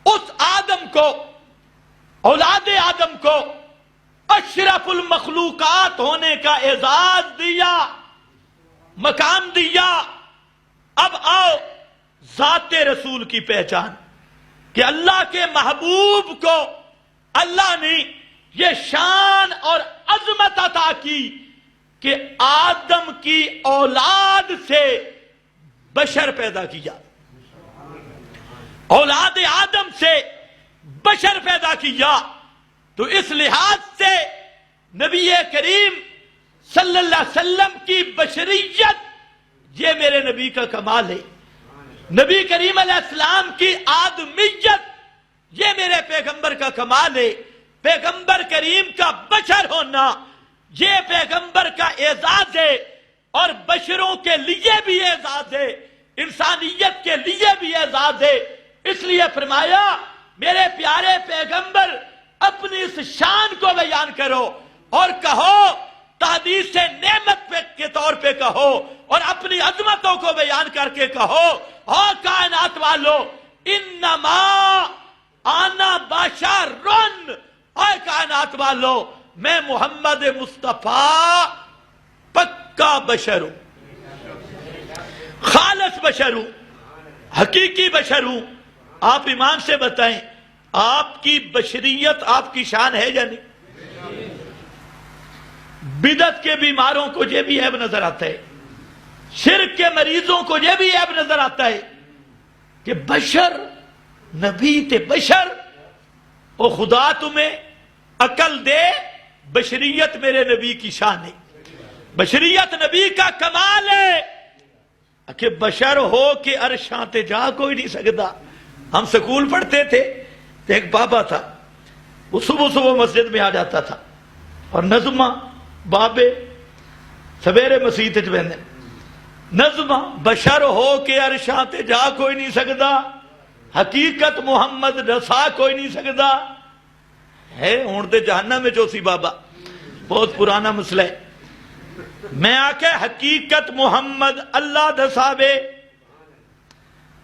اس آدم کو، اولاد آدم کو اشرف المخلوقات ہونے کا اعزاز دیا، مقام دیا۔ اب آؤ ذات رسول کی پہچان، کہ اللہ کے محبوب کو اللہ نے یہ شان اور عظمت عطا کی کہ آدم کی اولاد سے بشر پیدا کیا، اولاد آدم سے بشر پیدا کیا۔ تو اس لحاظ سے نبی کریم صلی اللہ علیہ وسلم کی بشریت یہ میرے نبی کا کمال ہے، نبی کریم علیہ السلام کی آدمیت یہ میرے پیغمبر کا کمال ہے، پیغمبر کریم کا بشر ہونا یہ پیغمبر کا اعزاز ہے، اور بشروں کے لیے بھی اعزاز ہے، انسانیت کے لیے بھی اعزاز ہے۔ اس لیے فرمایا میرے پیارے پیغمبر اپنی اس شان کو بیان کرو اور کہو، تحدیث نعمت کے طور پہ کہو، اور اپنی عظمتوں کو بیان کر کے کہو، اور کائنات والو انما آنا بشرن، اے کائنات والو میں محمد مصطفیٰ پکا بشر ہوں، خالص بشر ہوں، حقیقی بشر ہوں۔ آپ ایمان سے بتائیں آپ کی بشریت آپ کی شان ہے یا نہیں؟ بدعت کے بیماروں کو یہ بھی عیب نظر آتا ہے، شرک کے مریضوں کو یہ بھی عیب نظر آتا ہے کہ بشر نبی تے بشر، او خدا تمہیں عقل دے، بشریت میرے نبی کی شان ہے، بشریت نبی کا کمال ہے کہ بشر ہو کہ عرشاں تے جا کوئی نہیں سکتا۔ ہم سکول پڑھتے تھے تو ایک بابا تھا، وہ صبح صبح مسجد میں آ جاتا تھا اور نظمہ بابے سویرے مسیح تے بہنے نظمہ بشر ہو کہ عرشاں تے جا کوئی نہیں سکتا، حقیقت محمد رسا کوئی نہیں سکتا ہے۔ ہون تے جہنم میں چوسی بابا، بہت پرانا مسئلہ ہے۔ میں آکے حقیقت محمد اللہ دساوے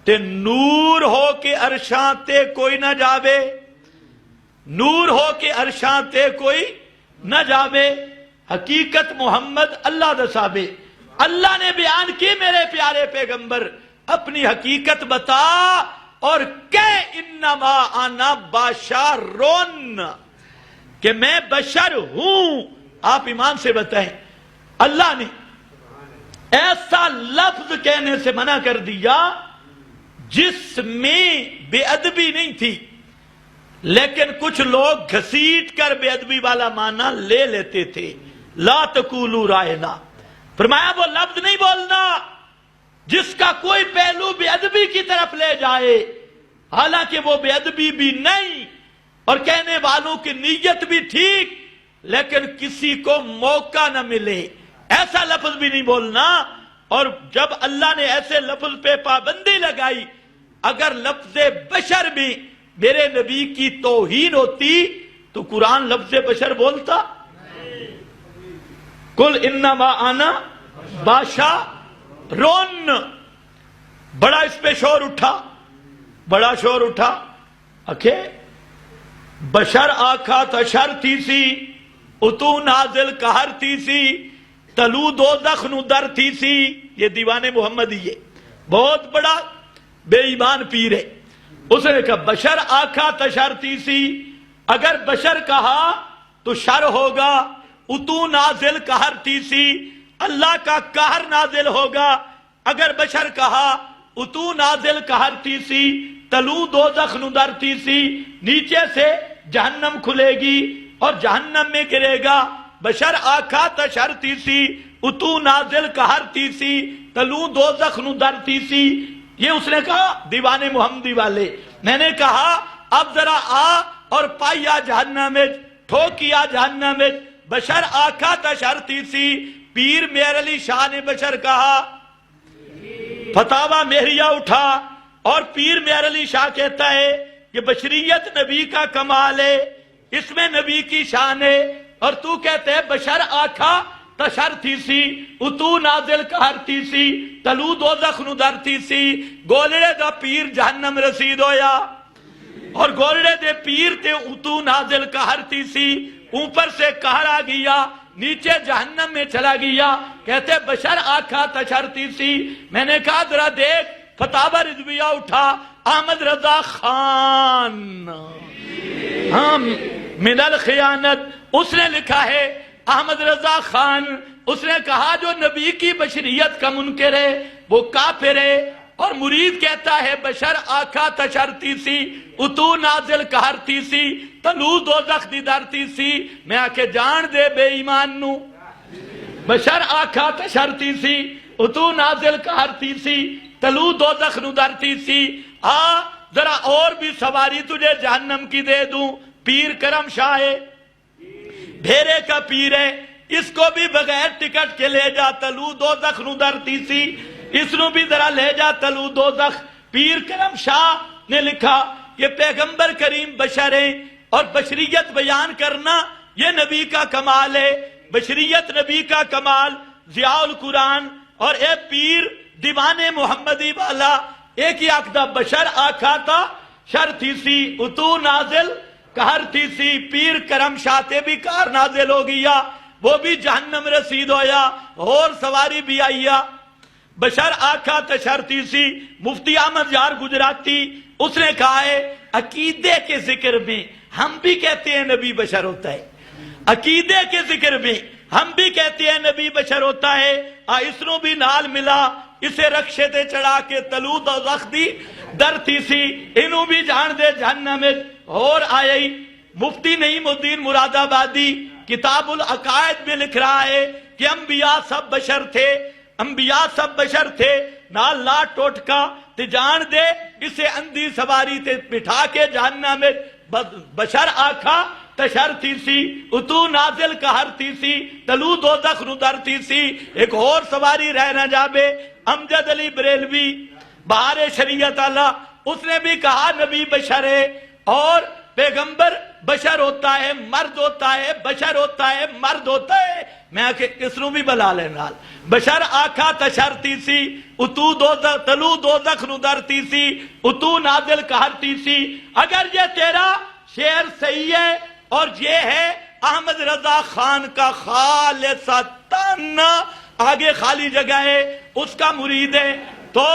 تے نور ہو کے عرشاں تے کوئی نہ جاوے، نور ہو کے عرشاں تے کوئی نہ جاوے، حقیقت محمد اللہ دساوے۔ اللہ نے بیان کی میرے پیارے پیغمبر اپنی حقیقت بتا اور کہ انما انا بشرن، کہ میں بشر ہوں۔ آپ ایمان سے بتائیں اللہ نے ایسا لفظ کہنے سے منع کر دیا جس میں بے ادبی نہیں تھی، لیکن کچھ لوگ گھسیٹ کر بے ادبی والا معنی لے لیتے تھے۔ لا تقولوا رائنا، فرمایا وہ لفظ نہیں بولنا جس کا کوئی پہلو بے ادبی کی طرف لے جائے، حالانکہ وہ بے ادبی بھی نہیں اور کہنے والوں کی نیت بھی ٹھیک، لیکن کسی کو موقع نہ ملے ایسا لفظ بھی نہیں بولنا۔ اور جب اللہ نے ایسے لفظ پہ پابندی لگائی، اگر لفظ بشر بھی میرے نبی کی توہین ہوتی تو قرآن لفظ بشر بولتا؟ قل انما انا بشرن۔ بڑا اس پہ شور اٹھا، بڑا شور اٹھا، اکھے بشر آکھا تشر تیسی، اتو نازل کہر تیسی، تلو دوزخ نو در تیسی۔ یہ دیوان محمدی ہے، بہت بڑا بے ایمان پیر ہے۔ اس نے کہا بشر آکھا تشر تیسی، اگر بشر کہا تو شر ہوگا، اتو نازل کہر تیسی، اللہ کا قہر نازل ہوگا، اگر بشر کہا اتو نازل کہر تیسی، تلو دوزخ نو در تیسی، نیچے سے جہنم کھلے گی اور جہنم میں گرے گا۔ بشر آکھا تشر تیسی، اتو نازل کہر تیسی، تلو دوزخ نو در تیسی۔ یہ اس نے کہا دیوان محمدی والے۔ میں نے کہا اب ذرا آ اور پائیا جہنم میں، ٹھوکیا جہنم میں۔ بشر آکھا تشر تیسی، پیر میر علی شاہ نے بشر کہا، فتاوہ مہریہ اٹھا اور پیر میر علی شاہ کہتا ہے کہ بشریت نبی کا کمال ہے، اس میں نبی کی شان ہے، اور تو کہتے ہے بشر آکھا تشر تیسی، اتو نازل کہر تیسی، تلو دوزخ نو در تیسی۔ گولڑے دا پیر جہنم رسید ہویا، اور گولڑے دے پیر تے اتو نازل قہرتی سی، اوپر سے قہر آ گیا، نیچے جہنم میں چلا گیا۔ کہتے بشر آنکھا تشرتی سی، میں نے کہا ذرا دیکھ، فتاوی رضویہ اٹھا، احمد رضا خان من الخیانت، اس نے لکھا ہے احمد رضا خان، اس نے کہا جو نبی کی بشریت کا منکر ہے وہ کافر ہے، اور مرید کہتا ہے بشر آنکھا تشرتی سی، اتو نازل قہرتی سی، تلو دوزخ دی درتی سی۔ میں آکے جان دے بے ایمان نو، بشر آنکھا تشرتی سی، اتو نازل قہرتی سی، تلو دوزخ نو درتی سی۔ ذرا اور بھی سواری تجھے جہنم کی دے دوں۔ پیر کرم شاہ ہے، بھیرے کا پیر ہے، اس کو بھی بغیر ٹکٹ کے لے جا، تلو دوزخ نو درتی سی، اس نو بھی ذرا لے جا تلو دوزخ۔ پیر کرم شاہ نے لکھا کہ پیغمبر کریم بشر ہیں، اور بشریت بیان کرنا یہ نبی کا کمال ہے، بشریت نبی کا کمال، ضیاء القرآن۔ اور اے پیر دیوان محمدی والا، ایک ہی آکدہ بشر آکھا تھا شرطی سی، اتو نازل قہرتی سی۔ پیر کرم شاہ بھی کار نازل ہو گیا، وہ بھی جہنم رسید ہویا، اور سواری بھی آئیا۔ بشر آکھا تشرتی سی، مفتی احمد یار گجراتی، اس نے کہا ہے عقیدے کے ذکر میں ہم بھی کہتے ہیں نبی بشر ہوتا ہے، عقیدے کے ذکر میں ہم بھی کہتے ہیں نبی بشر ہوتا ہے۔ اس نو بھی نال ملا، اسے رکشے تے چڑھا کے تلو دوزخ دی درتی سی، انہوں بھی جان دے جہنم میں۔ اور آئی مفتی نعیم الدین مراد آبادی کتاب العقائد میں لکھ رہا ہے کہ انبیاء سب بشر تھے، انبیاء سب بشر تھے، نال لا ٹوٹکا تے جان دے اسے اندھی سواری تے بٹھا کے جہنم میں۔ بشر آکھا تشرتی سی، اتو نازل قہرتی سی، تلو دوزخ نو درتی سی۔ ایک اور سواری رہ نہ جابے، امجد علی بریلوی بہار شریعت اللہ، اس نے بھی کہا نبی بشر ہے، اور پیغمبر بشر ہوتا ہے، مرد ہوتا ہے، بشر ہوتا ہے، مرد ہوتا ہے۔ میں کہ کس نو بھی بلا لے نال، بشر آکھا تشرتی سی، اتو دوزخ تلو دوزخ نو درتی سی، اتو نازل قہرتی سی۔ اگر یہ تیرا شعر صحیح ہے اور یہ ہے احمد رضا خان کا خالصتاً، آگے خالی جگہ ہے، اس کا مرید ہے، تو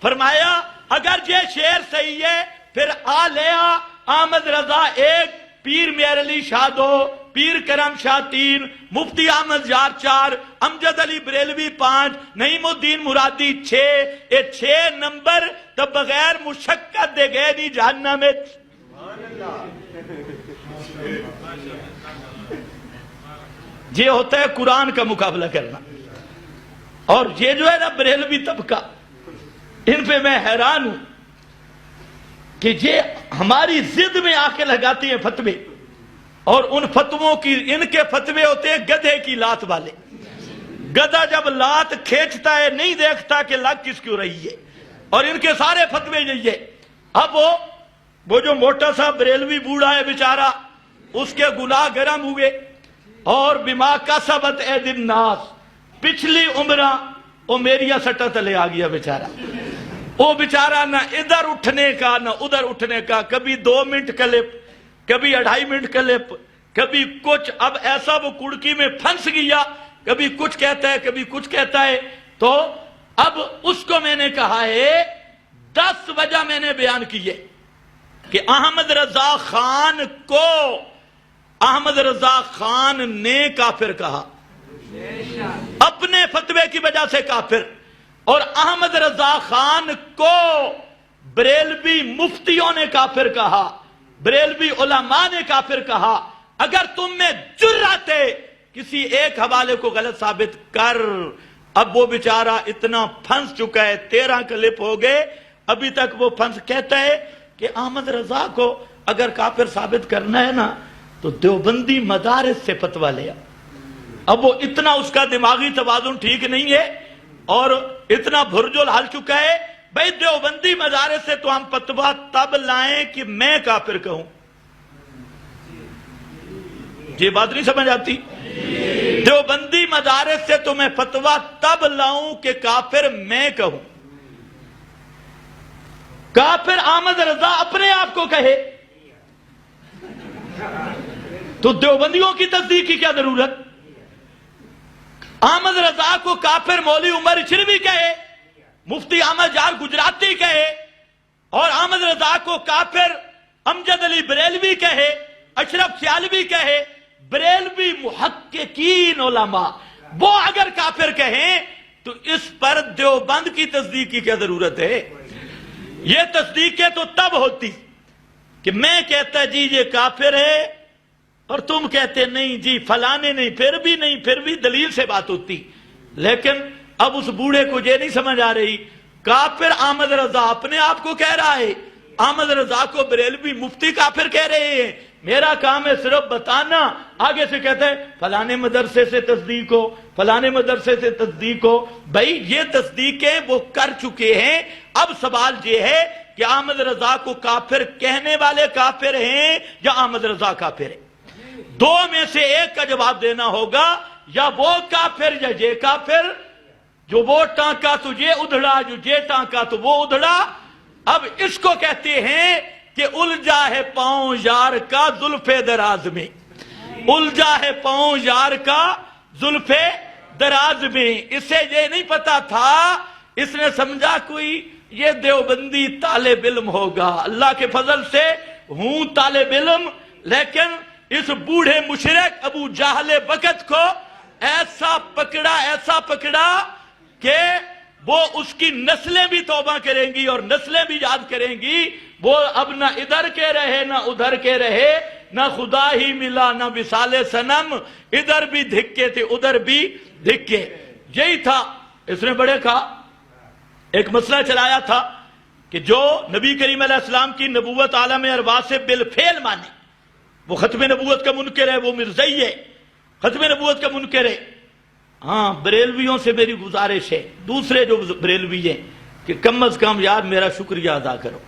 فرمایا اگر یہ شعر صحیح ہے پھر آ لیا احمد رضا ایک، پیر میر علی شاہ دو، پیر کرم شاہ تین، مفتی احمد یار چار، امجد علی بریلوی پانچ، نعیم الدین مرادی چھ۔ یہ 6 نمبر تو بغیر مشقت دے گئے نہیں جہنم میں۔ یہ ہوتا ہے قرآن کا مقابلہ کرنا۔ اور یہ جو ہے نا بریلوی طبقہ، ان پہ میں حیران ہوں کہ یہ ہماری ضد میں آ کے لگاتی ہیں فتوے، اور ان فتووں کی، ان کے فتوے ہوتے ہیں گدھے کی لات والے۔ گدھا جب لات کھینچتا ہے نہیں دیکھتا کہ لگ کس کیوں رہی ہے، اور ان کے سارے فتوے یہی ہے۔ اب وہ جو موٹا سا بریلوی بوڑھا ہے بیچارہ، اس کے گناہ گرم ہوئے، اور بما کسبت ایدی الناس، پچھلی عمرہ وہ میریا سٹا تلے آ گیا بیچارہ۔ وہ بیچارہ نہ ادھر اٹھنے کا نہ ادھر اٹھنے کا، کبھی 2 منٹ کلپ، کبھی 2.5 منٹ کلپ، کبھی کچھ۔ اب ایسا وہ کڑکی میں پھنس گیا، کبھی کچھ کہتا ہے کبھی کچھ کہتا ہے۔ تو اب اس کو میں نے کہا ہے 10 وجہ میں نے بیان کی ہے کہ احمد رضا خان کو احمد رضا خان نے کافر کہا، اپنے فتوے کی وجہ سے کافر، اور احمد رضا خان کو بریلوی مفتیوں نے کافر کہا، بریلوی علماء نے کافر کہا۔ اگر تم میں جرأت ہے کسی ایک حوالے کو غلط ثابت کر۔ اب وہ بیچارہ اتنا پھنس چکا ہے، 13 کلپ ہو گئے، ابھی تک وہ پھنس۔ کہتا ہے کہ احمد رضا کو اگر کافر ثابت کرنا ہے نا تو دیوبندی مدارس سے فتویٰ لیا۔ اب وہ اتنا، اس کا دماغی توازن ٹھیک نہیں ہے، اور اتنا بھرجل ہل چکا ہے، بھائی دیوبندی مدارس سے تو ہم فتویٰ تب لائیں کہ میں کافر کہوں۔ یہ بات نہیں سمجھ آتی؟ دیوبندی مدارس سے تو میں فتویٰ تب لاؤں کہ کافر میں کہوں۔ کافر احمد رضا اپنے آپ کو کہے تو دیوبندیوں کی تصدیق کی کیا ضرورت؟ احمد رضا کو کافر مولوی عمر اشرفی کہے، مفتی احمد جار گجراتی کہے، اور احمد رضا کو کافر امجد علی بریلوی کہے، اشرف سیالوی کہے، بریلوی محققین علماء وہ اگر کافر کہیں تو اس پر دیوبند کی تصدیق کی کیا ضرورت ہے؟ یہ تصدیقیں تو تب ہوتی کہ میں کہتا جی یہ کافر ہے اور تم کہتے نہیں جی فلانے نہیں، پھر بھی نہیں، پھر بھی دلیل سے بات ہوتی. لیکن اب اس بوڑھے کو یہ نہیں سمجھ آ رہی، کافر احمد رضا اپنے آپ کو کہہ رہا ہے، احمد رضا کو بریلوی مفتی کافر کہہ رہے ہیں، میرا کام ہے صرف بتانا. آگے سے کہتا ہے فلانے مدرسے سے تصدیق ہو، فلانے مدرسے سے تصدیق ہو. بھائی یہ تصدیقیں وہ کر چکے ہیں. اب سوال یہ ہے کہ احمد رضا کو کافر کہنے والے کافر ہیں یا احمد رضا کافر ہے؟ دو میں سے ایک کا جواب دینا ہوگا، یا وہ کافر یا یہ کافر. جو وہ ٹانکا تو یہ ادھڑا، جو یہ ٹانکا تو وہ ادھڑا. اب اس کو کہتے ہیں کہ الجھا ہے پاؤں یار کا زلف دراز میں، الجھا ہے پاؤں یار کا زلف دراز میں. اسے یہ نہیں پتا تھا، اس نے سمجھا کوئی یہ دیوبندی طالب علم ہوگا. اللہ کے فضل سے ہوں طالب علم، لیکن اس بوڑھے مشرک ابو جہل وقت کو ایسا پکڑا کہ وہ اس کی نسلیں بھی توبہ کریں گی اور نسلیں بھی یاد کریں گی. وہ اب نہ ادھر کے رہے نہ ادھر کے رہے، نہ خدا ہی ملا نہ وصال صنم، ادھر بھی دھکے تھے ادھر بھی دھکے. یہی تھا. اس نے بڑے کہا، ایک مسئلہ چلایا تھا کہ جو نبی کریم علیہ السلام کی نبوت عالم ارواح سے بالفعل مانے وہ ختم نبوت کا منکر ہے، وہ مرزئی ہے، ختم نبوت کا منکر ہے. ہاں بریلویوں سے میری گزارش ہے، دوسرے جو بریلوی ہیں، کہ کم از کم یار میرا شکریہ ادا کرو.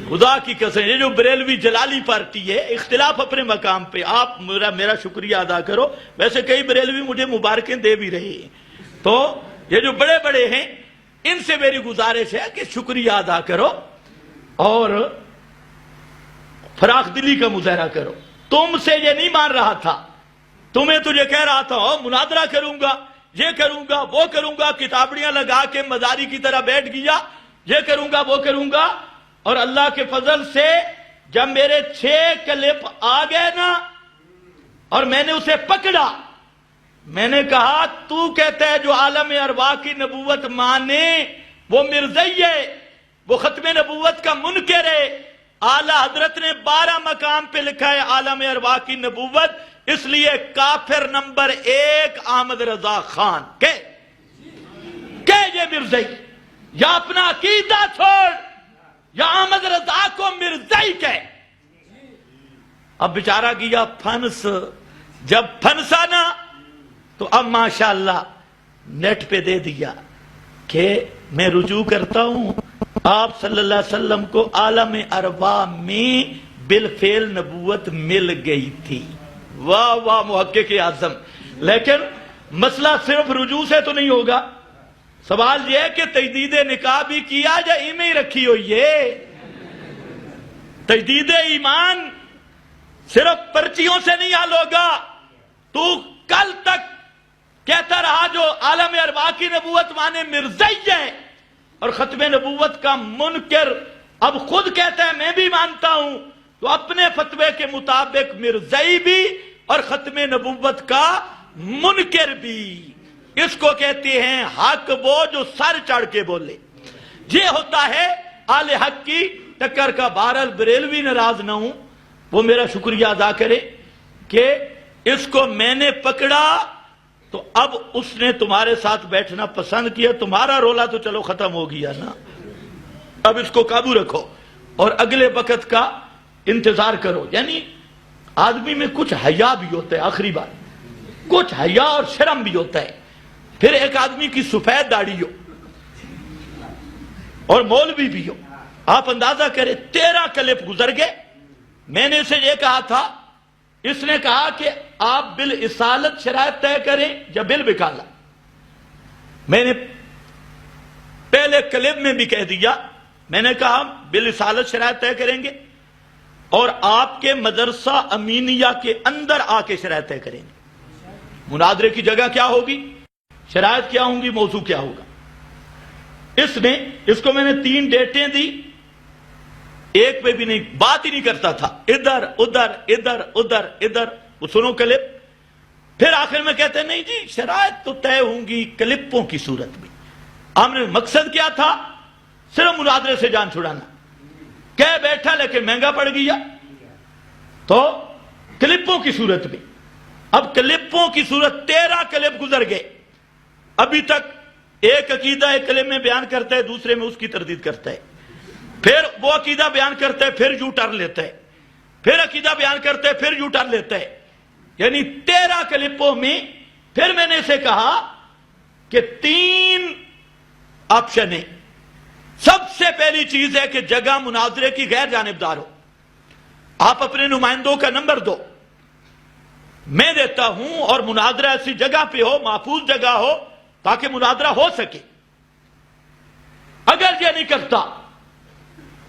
خدا کی قسم یہ جو بریلوی جلالی پارٹی ہے، اختلاف اپنے مقام پہ، آپ میرا شکریہ ادا کرو. ویسے کئی بریلوی مجھے مبارکیں دے بھی رہے ہیں. تو یہ جو بڑے بڑے ہیں ان سے میری گزارش ہے کہ شکریہ ادا کرو اور فراخ دلی کا مظاہرہ کرو. تم سے یہ نہیں مان رہا تھا، تمہیں تو یہ کہہ رہا تھا مناظرہ کروں گا، یہ کروں گا، وہ کروں گا، کتابڑیاں لگا کے مزاری کی طرح بیٹھ گیا، یہ کروں گا وہ کروں گا. اور اللہ کے فضل سے جب میرے 6 کلپ آ گئے نا اور میں نے اسے پکڑا، میں نے کہا تو کہتا ہے جو عالم ارواح کی نبوت مانے وہ مرزئی ہے، وہ ختم نبوت کا منکر ہے. اعلی حضرت نے 12 مقام پہ لکھا ہے عالم ارواح کی نبوت، اس لیے کافر نمبر 1 احمد رضا خان کہ یہ مرزئی. یا اپنا عقیدہ چھوڑ یا احمد رضا کو مرزئی کہ. اب بیچارہ گیا پھنس. جب پھنسا نا تو اب ماشاءاللہ نیٹ پہ دے دیا کہ میں رجوع کرتا ہوں آپ صلی اللہ علیہ وسلم کو عالم ارواح میں بالفعل نبوت مل گئی تھی. واہ واہ محقق اعظم. لیکن مسئلہ صرف رجوع سے تو نہیں ہوگا. سوال یہ ہے کہ تجدید نکاح بھی کیا یا ایمیں ہی رکھی ہوئی ہے؟ تجدید ایمان صرف پرچیوں سے نہیں حل ہوگا. تو کل تک کہتا رہا جو عالم ارواح کی نبوت مانے مرزئی ہے اور ختم نبوت کا منکر، اب خود کہتا ہے میں بھی مانتا ہوں، تو اپنے فتوے کے مطابق مرزئی بھی اور ختم نبوت کا منکر بھی. اس کو کہتے ہیں حق وہ جو سر چڑھ کے بولے. یہ ہوتا ہے آل حق کی ٹکر کا. بہرحال بریلوی ناراض نہ ہوں، وہ میرا شکریہ ادا کرے کہ اس کو میں نے پکڑا تو اب اس نے تمہارے ساتھ بیٹھنا پسند کیا. تمہارا رولا تو چلو ختم ہو گیا نا، اب اس کو قابو رکھو اور اگلے وقت کا انتظار کرو. یعنی آدمی میں کچھ حیا بھی ہوتا ہے، آخری بات کچھ حیا اور شرم بھی ہوتا ہے. پھر ایک آدمی کی سفید داڑھی ہو اور مولوی بھی ہو، آپ اندازہ کریں 13 کلپ گزر گئے. میں نے اسے یہ کہا تھا، اس نے کہا کہ آپ بالاسالت شرائط طے کریں یا بالوکالہ. میں نے پہلے کلپ میں بھی کہہ دیا، میں نے کہا بالاسالت شرائط طے کریں گے. اور آپ کے مدرسہ امینیہ کے اندر آ کے شرائط طے کریں گے. مناظرے کی جگہ کیا ہوگی، شرائط کیا ہوں گی، موضوع کیا ہوگا. اس کو میں نے 3 ڈیٹیں دی، ایک پہ بھی نہیں بات ہی نہیں کرتا تھا، ادھر ادھر ادھر ادھر ادھر. وہ سنو کلپ. پھر آخر میں کہتے ہیں نہیں جی شرائط تو طے ہوں گی کلپوں کی صورت میں. ہم نے مقصد کیا تھا، صرف مناظرے سے جان چھڑانا. کہہ بیٹھا لیکن مہنگا پڑ گیا تو کلپوں کی صورت میں. اب کلپوں کی صورت 13 کلپ گزر گئے. ابھی تک ایک عقیدہ ایک کلپ میں بیان کرتا ہے، دوسرے میں اس کی تردید کرتا ہے، پھر وہ عقیدہ بیان کرتا ہے، پھر یو ٹرن لیتا ہے، پھر عقیدہ بیان کرتا ہے، پھر یو ٹرن لیتا ہے. یعنی 13 کلپوں میں. پھر میں نے اسے کہا کہ 3 آپشن ہیں. سب سے پہلی چیز ہے کہ جگہ مناظرے کی غیر جانبدار ہو. آپ اپنے نمائندوں کا نمبر دو، میں دیتا ہوں، اور مناظرہ ایسی جگہ پہ ہو، محفوظ جگہ ہو تاکہ مناظرہ ہو سکے. اگر یہ نہیں کرتا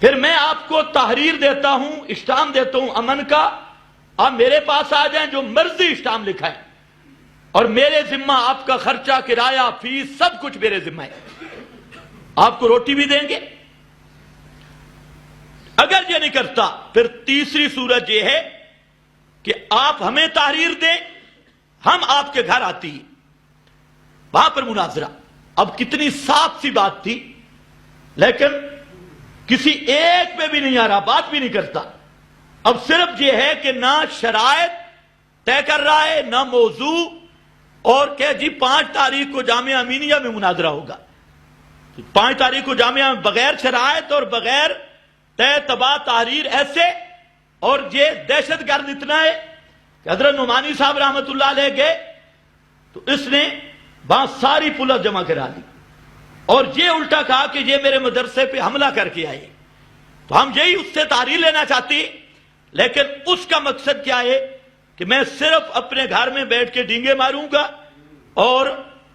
پھر میں آپ کو تحریر دیتا ہوں، اسٹام دیتا ہوں امن کا. آپ میرے پاس آ جائیں، جو مرضی اسٹام لکھائیں، اور میرے ذمہ آپ کا خرچہ، کرایہ، فیس سب کچھ میرے ذمہ ہے. آپ کو روٹی بھی دیں گے. اگر یہ نہیں کرتا پھر تیسری صورت یہ ہے کہ آپ ہمیں تحریر دیں، ہم آپ کے گھر آتی ہیں، وہاں پر مناظرہ. اب کتنی صاف سی بات تھی، لیکن کسی ایک پہ بھی نہیں آ رہا، بات بھی نہیں کرتا. اب صرف یہ ہے کہ نہ شرائط طے کر رہا ہے، نہ موضوع، اور کہ جی 5 تاریخ کو جامعہ امینیہ میں مناظرہ ہوگا. 5 تاریخ کو جامعہ میں بغیر شرائط اور بغیر طے تباہ تحریر ایسے. اور یہ دہشت گرد اتنا ہے کہ حضرت نعمانی صاحب رحمت اللہ علیہ گئے تو اس نے وہاں ساری پولیس جمع کرا لی، اور یہ الٹا کہا کہ یہ میرے مدرسے پہ حملہ کر کے آئے. تو ہم یہی اس سے تحریر لینا چاہتے، لیکن اس کا مقصد کیا ہے کہ میں صرف اپنے گھر میں بیٹھ کے ڈینگے ماروں گا اور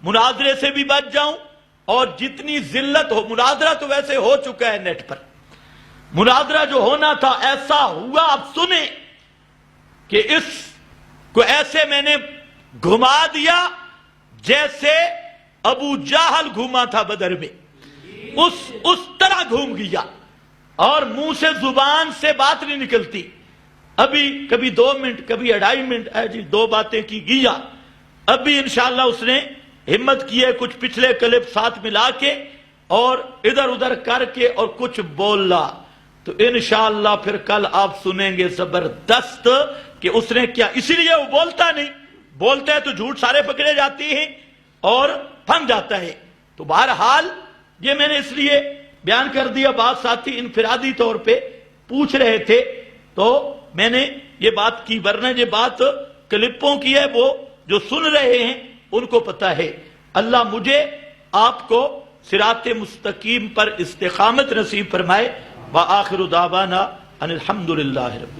مناظرے سے بھی بچ جاؤں. اور جتنی ذلت ہو، مناظرہ تو ویسے ہو چکا ہے نیٹ پر، مناظرہ جو ہونا تھا ایسا ہوا. اب سنیں کہ اس کو ایسے میں نے گھما دیا جیسے ابو جہل گھوما تھا بدر میں، اس طرح گھوم گیا، اور منہ سے زبان سے بات نہیں نکلتی. ابھی کبھی 2 منٹ، کبھی 2.5 منٹ، جی 2 باتیں کی گیا. ابھی انشاءاللہ اس نے ہمت کی ہے کچھ پچھلے کلپ ساتھ ملا کے اور ادھر ادھر کر کے اور کچھ بولا. تو انشاءاللہ پھر کل آپ سنیں گے زبردست کہ اس نے کیا. اسی لیے وہ بولتا نہیں، بولتا ہے تو جھوٹ سارے پکڑے جاتے ہیں اور پھنس جاتا ہے. تو بہرحال یہ میں نے اس لیے بیان کر دیا. بات ساتھی انفرادی طور پہ پوچھ رہے تھے تو میں نے یہ بات کی، ورنہ یہ بات کلپوں کی ہے، وہ جو سن رہے ہیں ان کو پتہ ہے. اللہ مجھے آپ کو صراط مستقیم پر استقامت نصیب فرمائے. وآخر دعوانا ان الحمدللہ رب